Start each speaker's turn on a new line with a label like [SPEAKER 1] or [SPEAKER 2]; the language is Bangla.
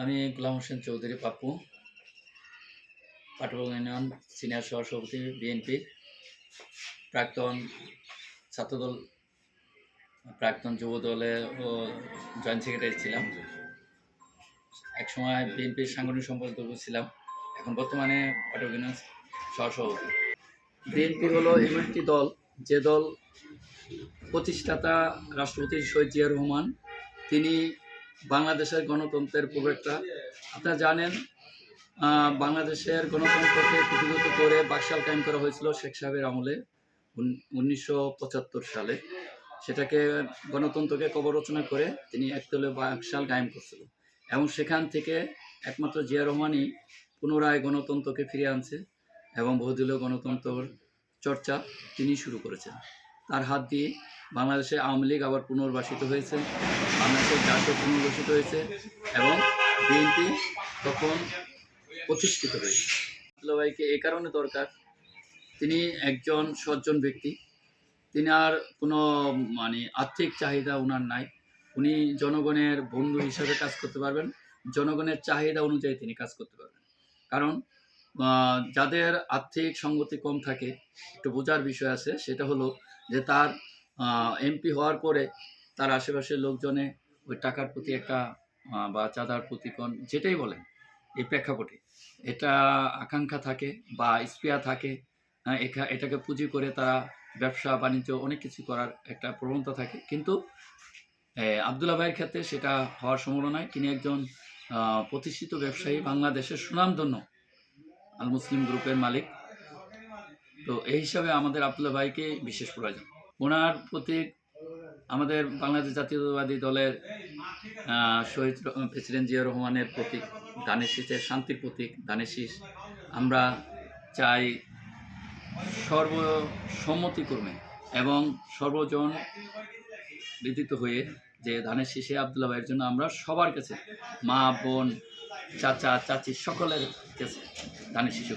[SPEAKER 1] আমি গোলাম হোসেন চৌধুরী পাপ্পু, পাটুয়া ইউনিয়ন সিনিয়র সহসভাপতি বিএনপি, প্রাক্তন ছাত্রদল, প্রাক্তন যুব দলে ও জয়েন্ট সেক্রেটারি ছিলাম। একসময় বিএনপির সাংগঠনিক সম্পাদক ছিলাম, এখন বর্তমানে পাটুয়া ইউনিয়ন সহসভাপতি। বিএনপি হলো এমন একটি দল, যে দল প্রতিষ্ঠাতা রাষ্ট্রপতি শহীদ জিয়া রহমান, তিনি বাংলাদেশের গণতন্ত্রের প্রবক্তা। আপনারা জানেন, বাংলাদেশের গণতন্ত্রকে প্রতিহত করে বাকশাল কায়েম করা হয়েছিল শেখ সাহেবের আমলে 1975 সালে। সেটাকে গণতন্ত্রকে কবররচনা করে তিনি একতলে বাকশাল কায়েম করছিল, এবং সেখান থেকে একমাত্র জিয়া রহমানই পুনরায় গণতন্ত্রকে ফিরিয়ে আনছে এবং বহুদলীয় গণতন্ত্রের চর্চা তিনি শুরু করেছেন। তার হাত দিয়ে বাংলাদেশে আওয়ামী লীগ আবার পুনর্বাসিত হয়েছে, বাংলাদেশের জাতীয় পুনর্বাসিত হয়েছে, এবং বিএনপি তখন প্রতিষ্ঠিত হয়েছে। আব্দুল্লাহ ভাইকে এই কারণে দরকার, তিনি একজন সজ্জন ব্যক্তি। তিনি আর কোনো আর্থিক চাহিদা ওনার নাই। উনি জনগণের বন্ধু হিসাবে কাজ করতে পারবেন, জনগণের চাহিদা অনুযায়ী তিনি কাজ করতে পারবেন। কারণ যাদের আর্থিক সঙ্গতি কম থাকে, একটু বোঝার বিষয় আছে, সেটা হলো যে তার এমপি হওয়ার পরে তার আশেপাশের লোকজনে ওই টাকার প্রতি একটা বা চাঁদার প্রতিকন যেটাই বলেন, এই প্রেক্ষাপটে এটা আকাঙ্ক্ষা থাকে বা স্পৃহা থাকে। এটাকে পুঁজি করে তারা ব্যবসা বাণিজ্য অনেক কিছু করার একটা প্রবণতা থাকে, কিন্তু আব্দুল্লাহ ভাইয়ের ক্ষেত্রে সেটা হওয়ার সম্ভাবনা নয়। তিনি একজন প্রতিষ্ঠিত ব্যবসায়ী, বাংলাদেশের সুনামধন্য আল মুসলিম গ্রুপের মালিক। তো এই হিসাবে আমাদের আব্দুল্লাহ ভাইকে বিশেষ প্রয়োজন। ওনার প্রতীক আমাদের বাংলাদেশ জাতীয়তাবাদী দলের শহীদ প্রেসিডেন্ট জিয়া রহমানের প্রতীক ধানের শীষের শান্তির প্রতীক ধানের শীষ। আমরা চাই সর্বসম্মতিক্রমে এবং সর্বজন বিদিত হয়ে যে ধানের শীষে আব্দুল্লাহ ভাইয়ের জন্য আমরা সবার কাছে, মা বোন চাচা চাচি সকলের কাছে ধানের শীষে